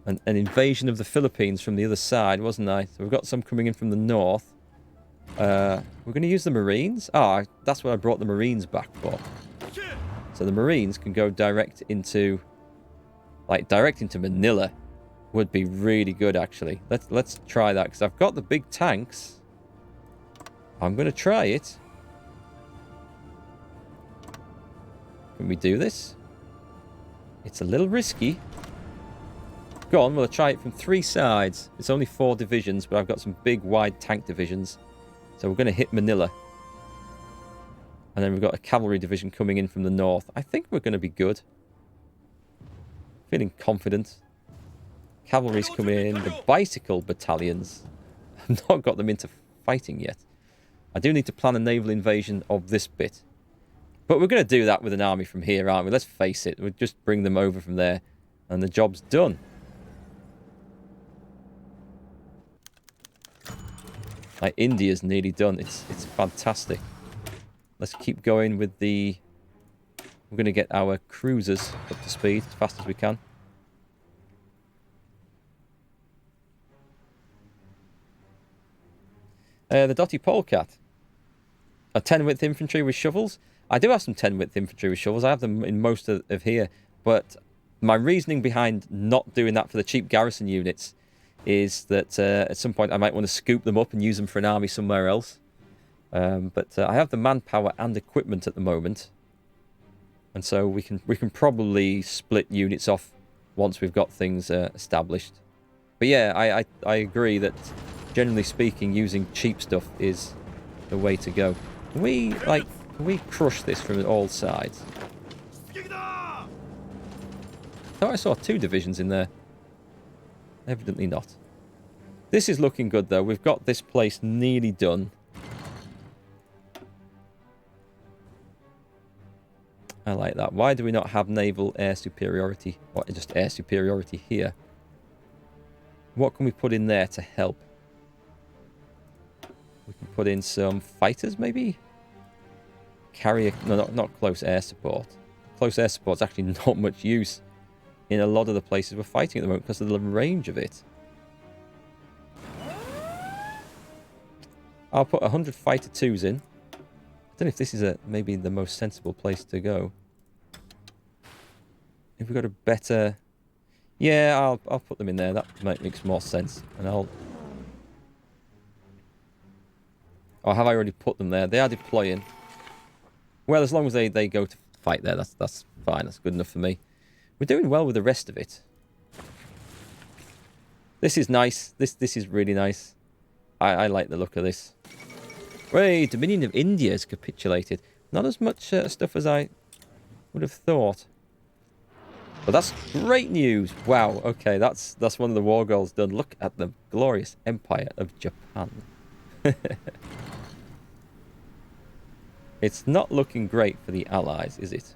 an invasion of the Philippines from the other side, wasn't I? So we've got some coming in from the north. We're going to use the Marines. Ah, that's what I brought the Marines back for. So the Marines can go direct into Manila. Would be really good, actually. Let's try that, because I've got the big tanks. I'm going to try it. Can we do this? It's a little risky. Go on, we'll try it from 3 sides. It's only 4 divisions, but I've got some big, wide tank divisions. So we're going to hit Manila. And then we've got a cavalry division coming in from the north. I think we're going to be good. Feeling confident. Cavalry's coming in. The bicycle battalions. I've not got them into fighting yet. I do need to plan a naval invasion of this bit. But we're going to do that with an army from here, aren't we? Let's face it. We'll just bring them over from there. And the job's done. Like, India's nearly done. It's fantastic. Let's keep going with the... We're going to get our cruisers up to speed as fast as we can. The Dotty Polecat. A 10-width infantry with shovels. I do have some 10-width infantry with shovels. I have them in most of here. But my reasoning behind not doing that for the cheap garrison units is that at some point I might want to scoop them up and use them for an army somewhere else. But I have the manpower and equipment at the moment. And so we can probably split units off once we've got things established. But yeah, I agree that generally speaking, using cheap stuff is the way to go. Can we crush this from all sides? I thought I saw 2 divisions in there. Evidently not. This is looking good, though. We've got this place nearly done. I like that. Why do we not have naval air superiority? Or just air superiority here? What can we put in there to help? We can put in some fighters, maybe? Carrier... No, not close air support. Close air support's actually not much use in a lot of the places we're fighting at the moment because of the range of it. I'll put 100 fighter 2s in. I don't know if this is maybe the most sensible place to go. If we've got a better... Yeah, I'll put them in there. That makes more sense. And I'll... Or have I already put them there? They are deploying. Well, as long as they go to fight there, that's fine. That's good enough for me. We're doing well with the rest of it. This is nice. This is really nice. I like the look of this. Hey, Dominion of India has capitulated. Not as much stuff as I would have thought. But that's great news. Wow, okay, that's one of the war goals done. Look at the glorious empire of Japan. It's not looking great for the Allies, is it?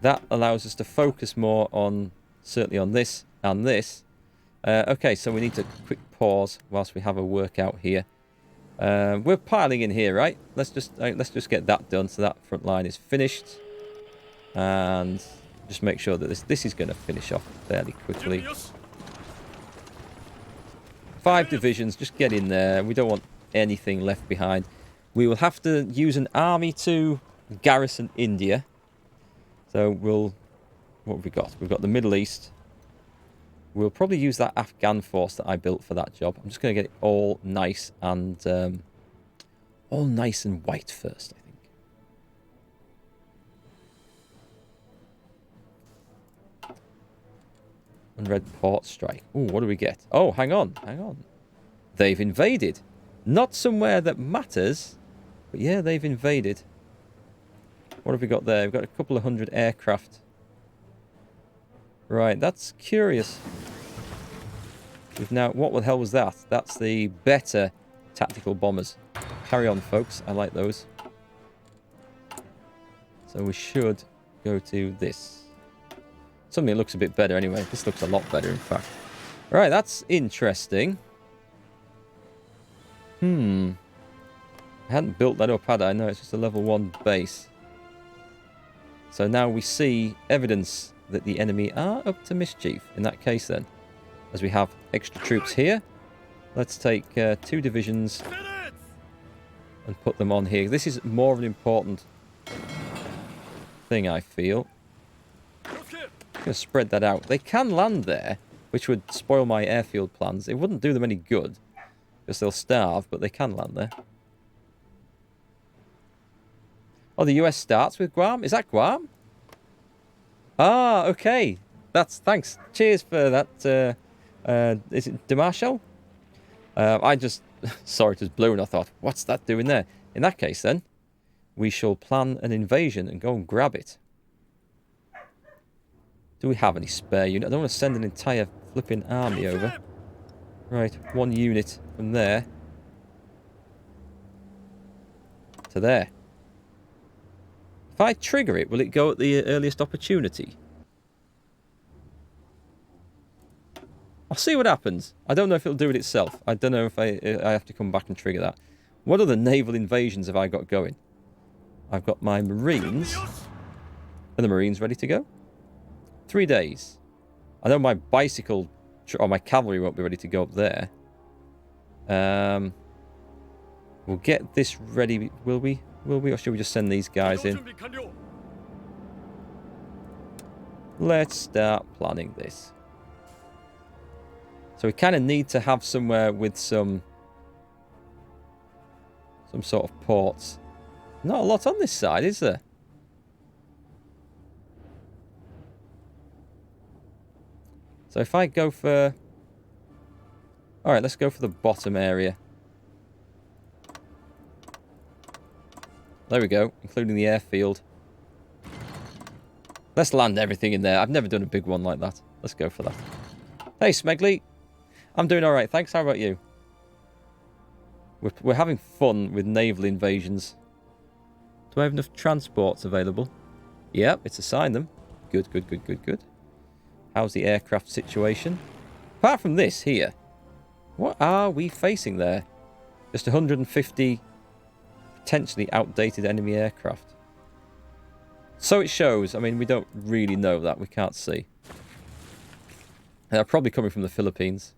That allows us to focus more on, certainly on this and this. Okay, so we need to quick pause whilst we have a workout here. We're piling in here, right? Let's just get that done so that front line is finished. And just make sure that this is going to finish off fairly quickly. 5 divisions, just get in there. We don't want anything left behind. We will have to use an army to garrison India. So what have we got? We've got the Middle East. We'll probably use that Afghan force that I built for that job. I'm just going to get it all nice and white first, I think. Unread port strike. Ooh, what do we get? Oh, hang on. They've invaded. Not somewhere that matters, but yeah, they've invaded. What have we got there? We've got a couple of 100 aircraft. Right, that's curious. We've now, what the hell was that? That's the better tactical bombers. Carry on, folks. I like those. So we should go to this. Something that looks a bit better anyway. This looks a lot better, in fact. Right, that's interesting. I hadn't built that up, had I? No, it's just a level 1 base. So now we see evidence that the enemy are up to mischief. In that case then, as we have extra troops here, let's take 2 divisions and put them on here. This is more of an important thing, I feel. I'm going to spread that out. They can land there, which would spoil my airfield plans. It wouldn't do them any good, because they'll starve, but they can land there. Oh, the US starts with Guam? Is that Guam? Ah, okay. Thanks. Cheers for that. Is it Demarshall? I just saw it as blue and I thought, what's that doing there? In that case, then, we shall plan an invasion and go and grab it. Do we have any spare unit? I don't want to send an entire flipping army over. Right, 1 unit from there to there. If I trigger it, will it go at the earliest opportunity? I'll see what happens. I don't know if it'll do it itself. I don't know if I have to come back and trigger that. What other naval invasions have I got going? I've got my Marines. Are the Marines ready to go? 3 days. I know my bicycle or my cavalry won't be ready to go up there. We'll get this ready. Will we? Will we? Or should we just send these guys in? Let's start planning this. So we kind of need to have somewhere with some sort of ports. Not a lot on this side, is there? So if I go for... Alright, let's go for the bottom area. There we go, including the airfield. Let's land everything in there. I've never done a big one like that. Let's go for that. Hey, Smegley. I'm doing alright, thanks. How about you? We're having fun with naval invasions. Do I have enough transports available? Yep, it's assigned them. Good, good, good, good, good. How's the aircraft situation? Apart from this here, what are we facing there? Just 150 potentially outdated enemy aircraft. So it shows. I mean, we don't really know that. We can't see. They're probably coming from the Philippines.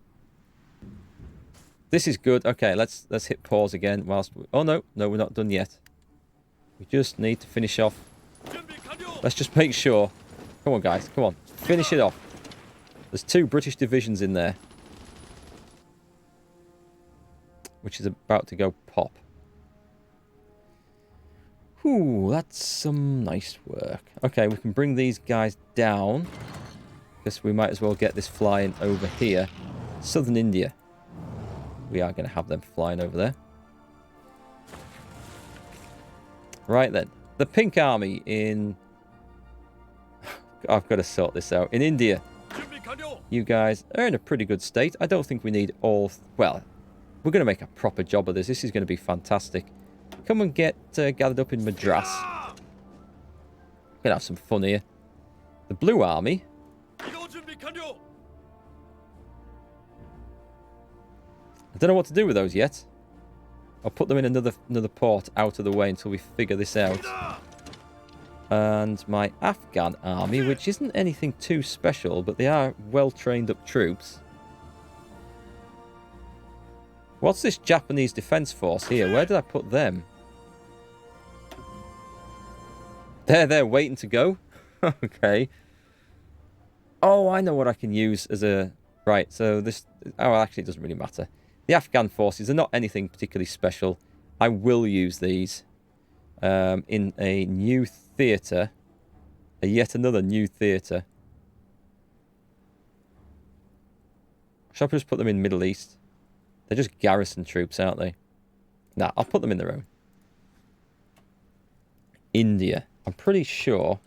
This is good. Okay, let's hit pause again whilst... Oh, no, we're not done yet. We just need to finish off. Let's just make sure. Come on, guys. Come on. Finish it off. There's 2 British divisions in there. Which is about to go pop. Ooh, that's some nice work. Okay, we can bring these guys down. Because we might as well get this flying over here. Southern India. We are going to have them flying over there. Right then. The Pink Army in... I've got to sort this out. In India. You guys are in a pretty good state. I don't think we need all... Well, we're going to make a proper job of this. This is going to be fantastic. Come and get gathered up in Madras. We're going to have some fun here. The Blue Army... I don't know what to do with those yet. I'll put them in another port out of the way until we figure this out. And my Afghan army, which isn't anything too special, but they are well-trained up troops. What's this Japanese defense force here? Where did I put them? They're waiting to go. Okay. Oh, I know what I can use as a... Right, so this... Oh, actually, it doesn't really matter. The Afghan forces are not anything particularly special. I will use these in a new theatre. Yet another new theatre. Shall I just put them in Middle East? They're just garrison troops, aren't they? Nah, I'll put them in their own. India. I'm pretty sure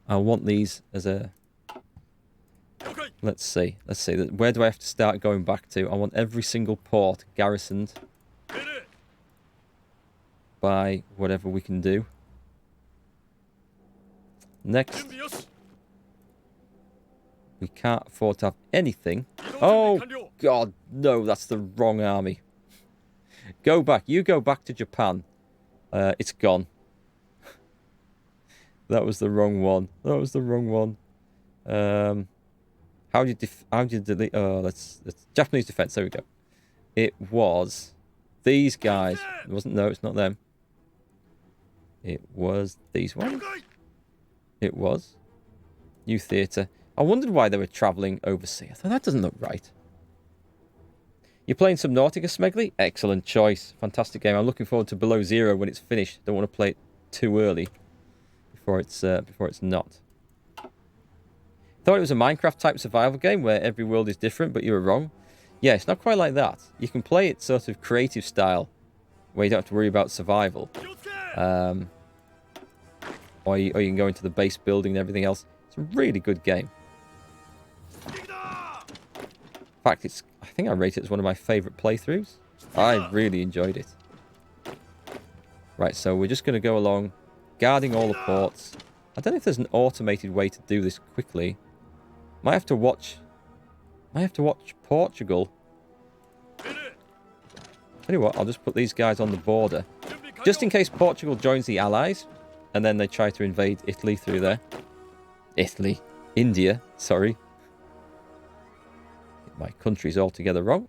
I want these as a... Let's see. Where do I have to start going back to? I want every single port garrisoned by whatever we can do. Next. We can't afford to have anything. Oh, God, no, that's the wrong army. Go back. You go back to Japan. It's gone. That was the wrong one. That was the wrong one. How do you delete? Oh, that's Japanese defense. There we go. It was these guys. It wasn't. No, it's not them. It was these ones. It was New Theatre. I wondered why they were travelling overseas. I thought that doesn't look right. You're playing Subnautica, Smegly? Excellent choice. Fantastic game. I'm looking forward to Below Zero when it's finished. Don't want to play it too early before it's not. Thought it was a Minecraft type survival game where every world is different, but you were wrong. Yeah, it's not quite like that. You can play it sort of creative style, where you don't have to worry about survival. Or you can go into the base building and everything else. It's a really good game. In fact, I think I rate it as one of my favourite playthroughs. I really enjoyed it. Right, so we're just going to go along, guarding all the ports. I don't know if there's an automated way to do this quickly. Might have to watch Portugal. Tell you what, I'll just put these guys on the border. Just in case Portugal joins the Allies, and then they try to invade Italy through there. India, sorry. My country's altogether wrong.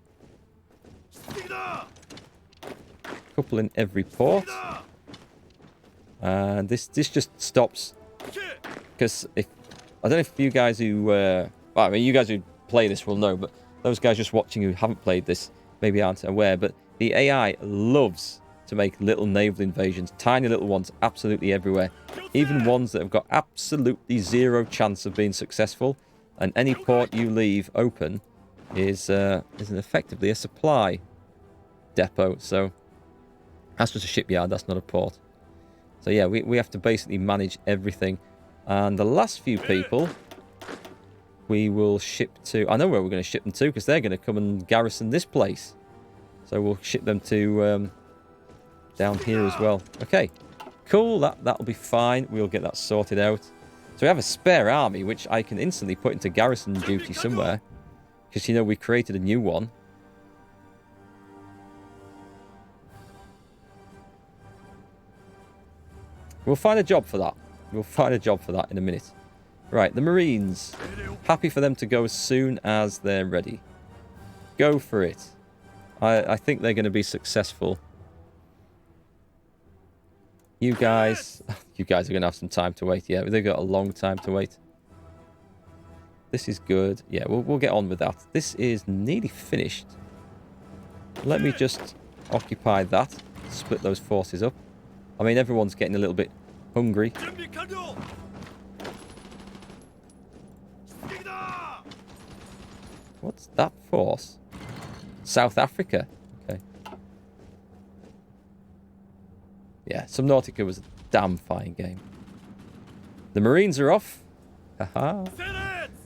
Couple in every port. And this just stops. Because I don't know if you guys who... well, I mean, you guys who play this will know, but those guys just watching who haven't played this maybe aren't aware, but the AI loves to make little naval invasions. Tiny little ones absolutely everywhere. Even ones that have got absolutely zero chance of being successful. And any port you leave open is effectively a supply depot. So that's just a shipyard, that's not a port. So yeah, we have to basically manage everything. And the last few people we will ship to... I know where we're going to ship them to, because they're going to come and garrison this place. So we'll ship them to down here as well. Okay, cool, that'll be fine. We'll get that sorted out. So we have a spare army, which I can instantly put into garrison duty somewhere. Because, you know, we created a new one. We'll find a job for that. We'll find a job for that in a minute. Right, the Marines. Happy for them to go as soon as they're ready. Go for it. I think they're going to be successful. You guys are going to have some time to wait. Yeah, they've got a long time to wait. This is good. Yeah, we'll get on with that. This is nearly finished. Let me just occupy that. Split those forces up. I mean, everyone's getting a little bit hungry. What's that force? South Africa. Okay. Yeah, Subnautica was a damn fine game. The Marines are off. Haha.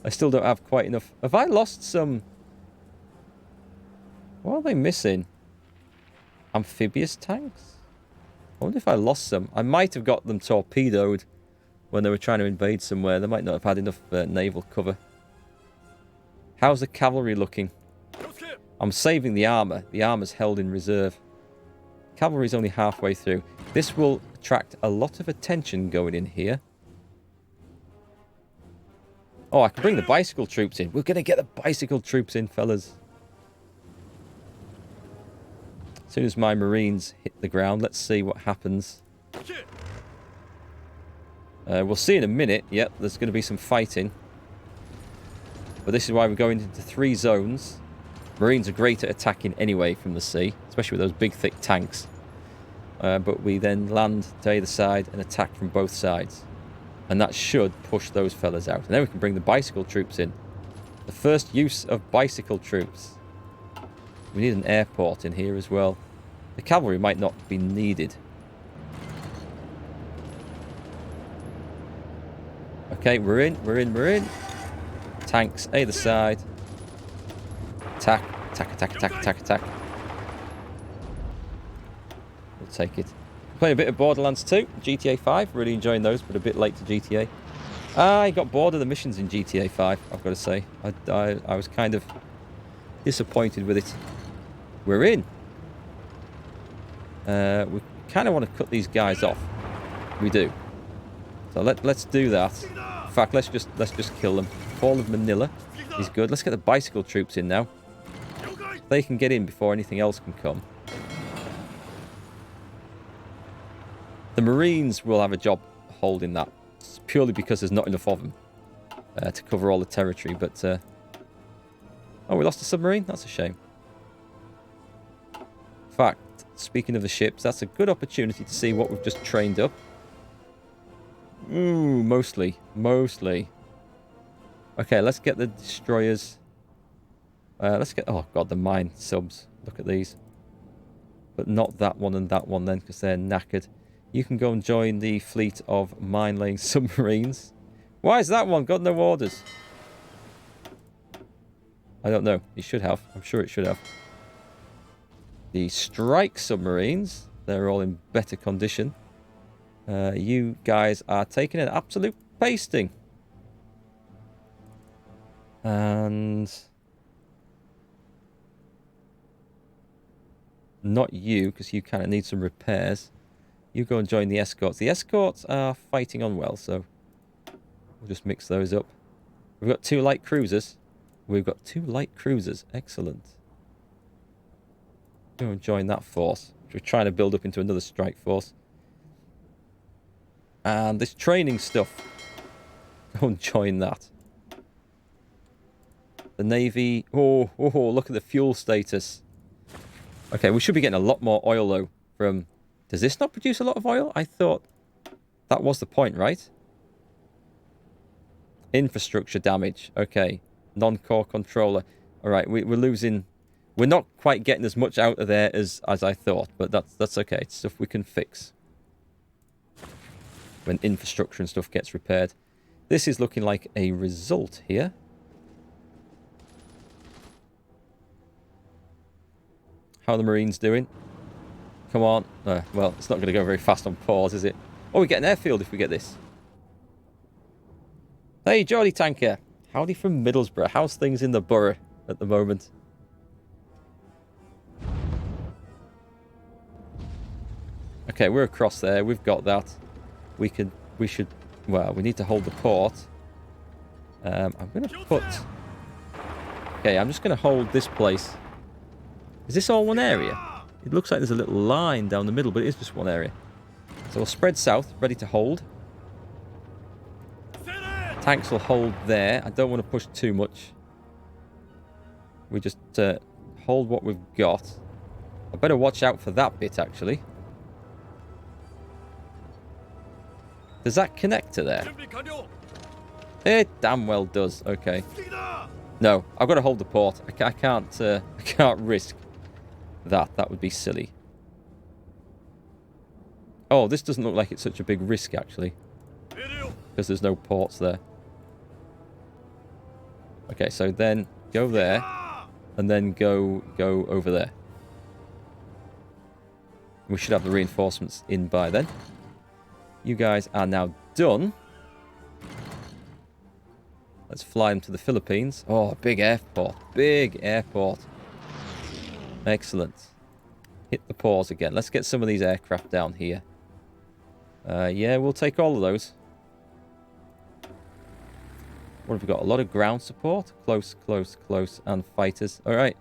I still don't have quite enough. Have I lost some... What are they missing? Amphibious tanks? I wonder if I lost some. I might have got them torpedoed when they were trying to invade somewhere. They might not have had enough naval cover. How's the cavalry looking? I'm saving the armour. The armour's held in reserve. Cavalry's only halfway through. This will attract a lot of attention going in here. Oh, I can bring the bicycle troops in. We're going to get the bicycle troops in, fellas. As soon as my Marines hit the ground, let's see what happens. We'll see in a minute. Yep, there's going to be some fighting. But this is why we're going into 3 zones. Marines are great at attacking anyway from the sea, especially with those big, thick tanks. But we then land to either side and attack from both sides. And that should push those fellas out. And then we can bring the bicycle troops in. The first use of bicycle troops. We need an airport in here as well. The cavalry might not be needed. Okay, we're in. Tanks either side. Attack. We'll take it. Playing a bit of Borderlands 2, GTA 5. Really enjoying those, but a bit late to GTA. I got bored of the missions in GTA 5, I've got to say. I was kind of disappointed with it. We're in. We kind of want to cut these guys off. We do. So let's do that. In fact, let's just kill them. Fall of Manila is good. Let's get the bicycle troops in now. They can get in before anything else can come. The Marines will have a job holding that. It's purely because there's not enough of them to cover all the territory. But oh, we lost a submarine? That's a shame. In fact, speaking of the ships, that's a good opportunity to see what we've just trained up. Ooh, mostly. Okay, let's get the destroyers. Let's get... Oh, God, the mine subs. Look at these. But not that one and that one then, because they're knackered. You can go and join the fleet of mine-laying submarines. Why is that one got no orders? I don't know. It should have. I'm sure it should have. The strike submarines. They're all in better condition. You guys are taking an absolute pasting. And... not you, because you kind of need some repairs. You go and join the escorts. The escorts are fighting on well, so we'll just mix those up. We've got 2 light cruisers. We've got 2 light cruisers. Excellent. Go and join that force, which we're trying to build up into another strike force. And this training stuff, go and join that. The Navy. Oh, look at the fuel status. Okay, we should be getting a lot more oil, though, from... Does this not produce a lot of oil? I thought that was the point, right? Infrastructure damage. Okay. Non-core controller. All right, we're losing... We're not quite getting as much out of there as I thought, but that's okay. It's stuff we can fix when infrastructure and stuff gets repaired. This is looking like a result here. How are the Marines doing? Come on. Well, it's not going to go very fast on pause, is it? Oh, we get an airfield if we get this. Hey, Geordie Tanker. Howdy from Middlesbrough. How's things in the borough at the moment? Okay, we're across there. We've got that. We should... Well, we need to hold the port. I'm going to put... Okay, I'm just going to hold this place. Is this all one area? It looks like there's a little line down the middle, but it is just one area. So we'll spread south, ready to hold. Tanks will hold there. I don't want to push too much. We just hold what we've got. I better watch out for that bit, actually. Does that connect to there? It damn well does. Okay. No, I've got to hold the port. I can't risk that. That would be silly. Oh, this doesn't look like it's such a big risk, actually. Because there's no ports there. Okay, so then go there. And then go over there. We should have the reinforcements in by then. You guys are now done. Let's fly them to the Philippines. Oh, big airport. Big airport. Excellent. Hit the pause again. Let's get some of these aircraft down here. Yeah, we'll take all of those. What have we got? A lot of ground support. Close, close, close. And fighters. All right.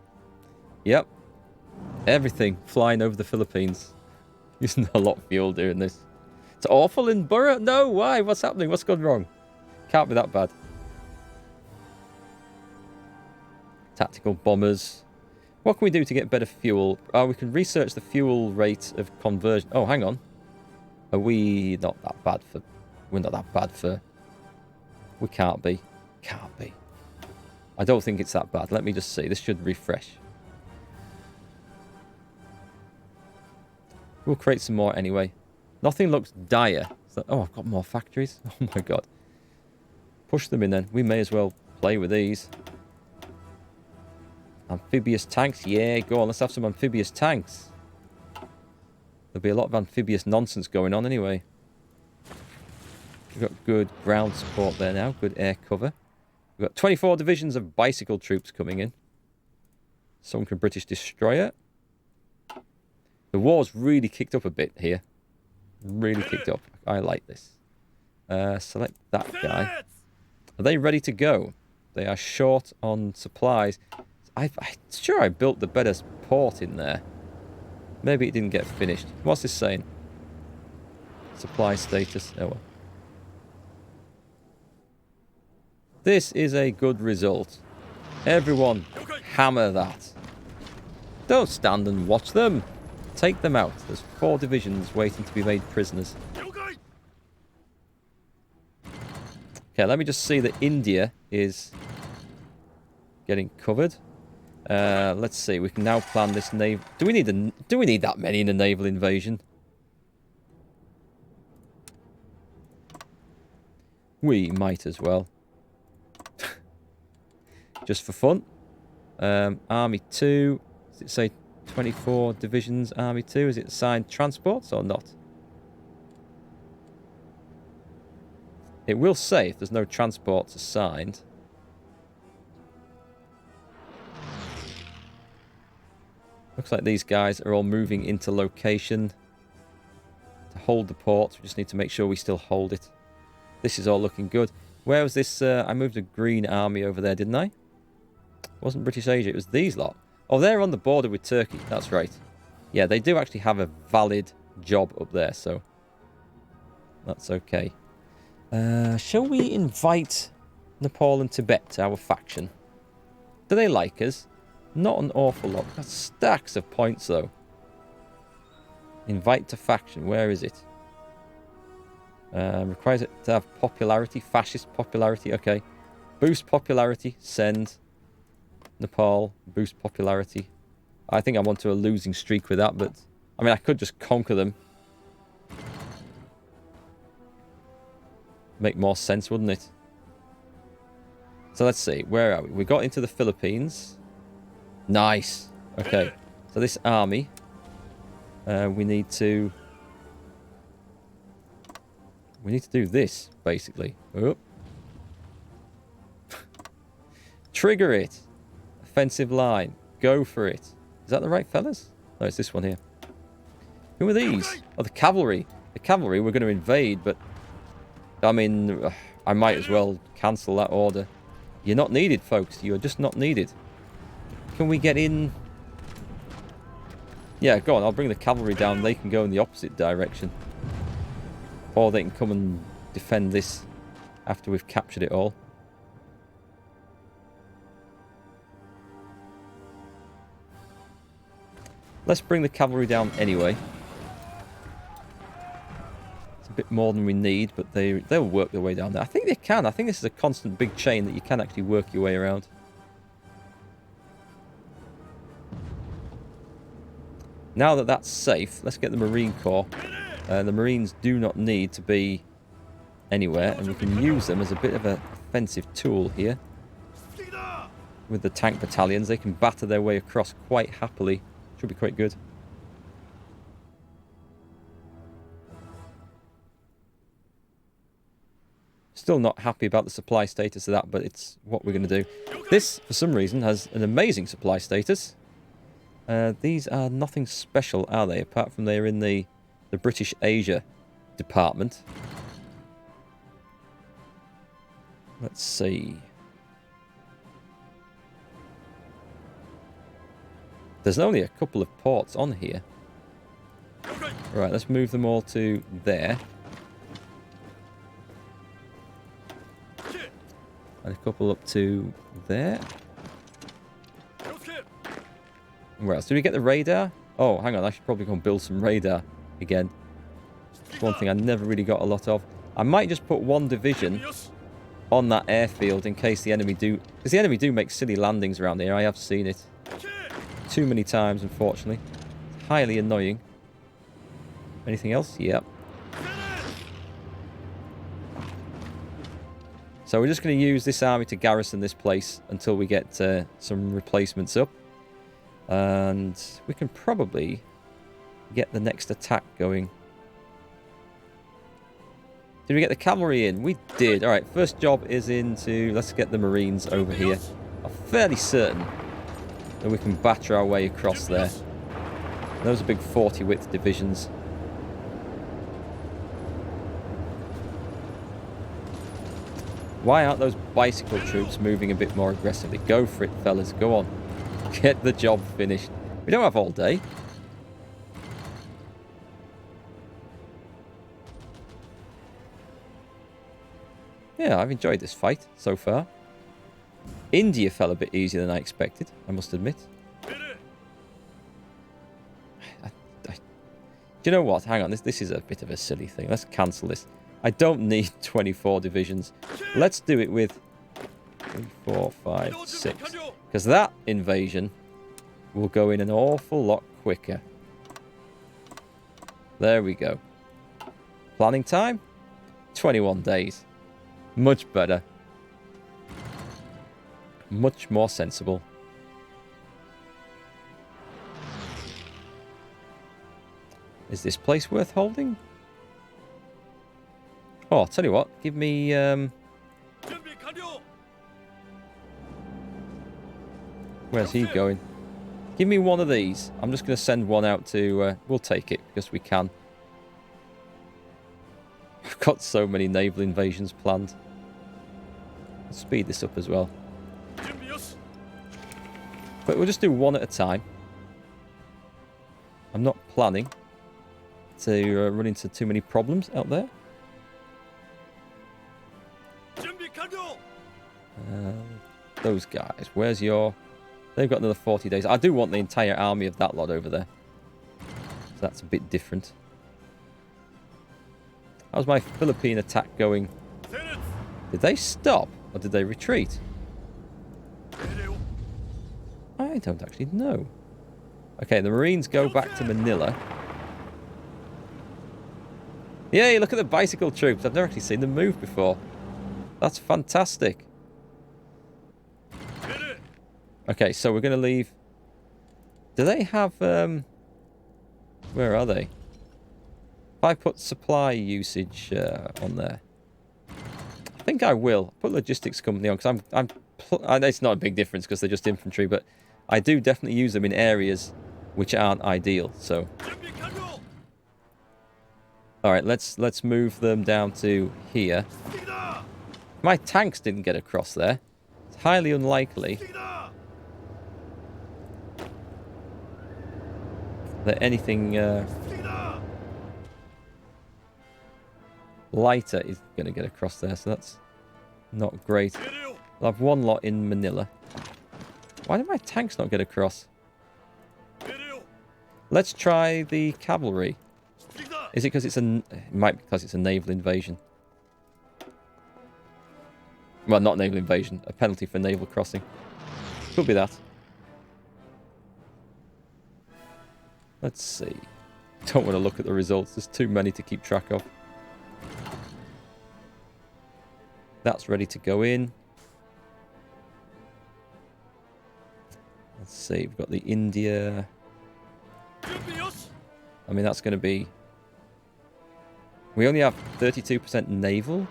Yep. Everything flying over the Philippines. Using a lot of fuel doing this. It's awful in Borough. No, why? What's happening? What's gone wrong? Can't be that bad. Tactical bombers. What can we do to get better fuel? We can research the fuel rate of conversion. Oh, hang on. Are we not that bad for... We're not that bad for... We can't be. Can't be. I don't think it's that bad. Let me just see. This should refresh. We'll create some more anyway. Nothing looks dire. So, oh, I've got more factories. Oh my god. Push them in then. We may as well play with these. Amphibious tanks. Yeah, go on. Let's have some amphibious tanks. There'll be a lot of amphibious nonsense going on anyway. We've got good ground support there now. Good air cover. We've got 24 divisions of bicycle troops coming in. Sunk a British destroyer. The war's really kicked up a bit here. Really kicked up. I like this. Select that guy. Are they ready to go? They are short on supplies. I'm sure I built the better port in there. Maybe it didn't get finished. What's this saying? Supply status. Oh well. This is a good result. Everyone, hammer that. Don't stand and watch them. Take them out. There's 4 divisions waiting to be made prisoners. Okay, let me just see that India is getting covered. Let's see. We can now plan this naval. Do we need that many in a naval invasion? We might as well. Just for fun. Army 2. Does it say 24 divisions, Army 2? Is it assigned transports or not? It will say if there's no transports assigned. Looks like these guys are all moving into location to hold the port. We just need to make sure we still hold it. This is all looking good. Where was this? I moved a green army over there, didn't I? It wasn't British Asia, it was these lot. Oh, they're on the border with Turkey. That's right. Yeah, they do actually have a valid job up there, so that's okay. Shall we invite Nepal and Tibet to our faction? Do they like us? Not an awful lot. That's stacks of points, though. Invite to faction. Where is it? Requires it to have popularity. Fascist popularity. Okay. Boost popularity. Send. Nepal. Boost popularity. I think I'm onto a losing streak with that, but I mean, I could just conquer them. Make more sense, wouldn't it? So let's see. Where are we? We got into the Philippines. Nice. Okay. So this army, we need to do this, basically. Oh. Trigger it. Offensive line. Go for it. Is that the right fellas? No, it's this one here. Who are these? Oh, the cavalry. The cavalry were going to invade, but I mean, I might as well cancel that order. You're not needed, folks. You're just not needed. Can we get in? Yeah, go on. I'll bring the cavalry down. They can go in the opposite direction. Or they can come and defend this after we've captured it all. Let's bring the cavalry down anyway. It's a bit more than we need, but they'll work their way down there. I think they can. I think this is a constant big chain that you can actually work your way around. Now that that's safe, let's get the Marine Corps. The Marines do not need to be anywhere, and we can use them as a bit of an offensive tool here. With the tank battalions, they can batter their way across quite happily. Should be quite good. Still not happy about the supply status of that, but it's what we're going to do. This, for some reason, has an amazing supply status. These are nothing special, are they? Apart from they're in the British Asia department. Let's see. There's only a couple of ports on here. Right, let's move them all to there. And a couple up to there. Where else? Did we get the radar? Oh, hang on. I should probably go and build some radar again. It's one thing I never really got a lot of. I might just put one division on that airfield in case the enemy do... Because the enemy do make silly landings around here. I have seen it. Too many times, unfortunately. It's highly annoying. Anything else? Yep. So we're just going to use this army to garrison this place until we get some replacements up. And we can probably get the next attack going. Did we get the cavalry in? We did. Alright, first job is into... Let's get the Marines over here. I'm fairly certain that we can batter our way across there. Those are big 40 width divisions. Why aren't those bicycle troops moving a bit more aggressively? Go for it, fellas. Go on. Get the job finished. We don't have all day. Yeah, I've enjoyed this fight so far. India fell a bit easier than I expected, I must admit. Do you know what? Hang on, this is a bit of a silly thing. Let's cancel this. I don't need 24 divisions. Let's do it with 3, 4, 5, 6. Because that invasion will go in an awful lot quicker. There we go. Planning time? 21 days. Much better. Much more sensible. Is this place worth holding? Oh, I'll tell you what. Give me... Where's he going? Give me one of these. I'm just going to send one out to... we'll take it because we can. We've got so many naval invasions planned. Let's speed this up as well. But we'll just do one at a time. I'm not planning to run into too many problems out there. Those guys, where's your... They've got another 40 days. I do want the entire army of that lot over there. So that's a bit different. How's my Philippine attack going? Did they stop or did they retreat? I don't actually know. Okay, the Marines go back to Manila. Yay, look at the bicycle troops. I've never actually seen them move before. That's fantastic. Okay, so we're going to leave... Do they have... Where are they? If I put supply usage on there... I think I will. Put logistics company on, because it's not a big difference because they're just infantry, but I do definitely use them in areas which aren't ideal, so... Alright, let's move them down to here. My tanks didn't get across there. It's highly unlikely that anything lighter is going to get across there, so that's not great. I'll have one lot in Manila. Why did my tanks not get across? Let's try the cavalry. Is it because it's it might be because it's a naval invasion. Well, not naval invasion. A penalty for naval crossing. Could be that. Let's see. Don't want to look at the results. There's too many to keep track of. That's ready to go in. Let's see. We've got the India. I mean, that's going to be... We only have 32% naval.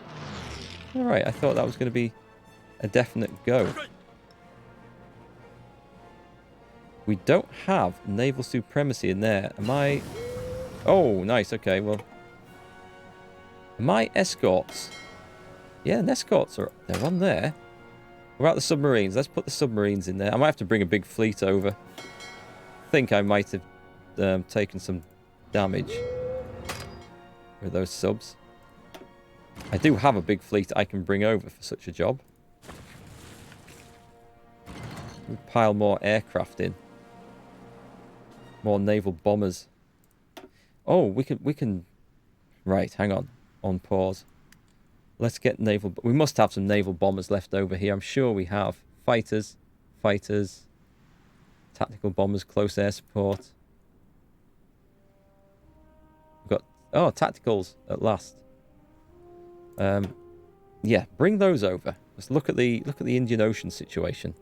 Alright, I thought that was going to be a definite go. We don't have naval supremacy in there. Am I... Oh, nice. Okay, well... My escorts... Yeah, and escorts are... They're on there. What about the submarines? Let's put the submarines in there. I might have to bring a big fleet over. I think I might have taken some damage with those subs. I do have a big fleet I can bring over for such a job. We'll pile more aircraft in. More naval bombers. Oh, we can... Right, hang on. On pause. Let's get naval... We must have some naval bombers left over here. I'm sure we have. Fighters. Fighters. Tactical bombers. Close air support. We've got... Oh, tacticals at last. Yeah, bring those over. Let's look at the Indian Ocean situation.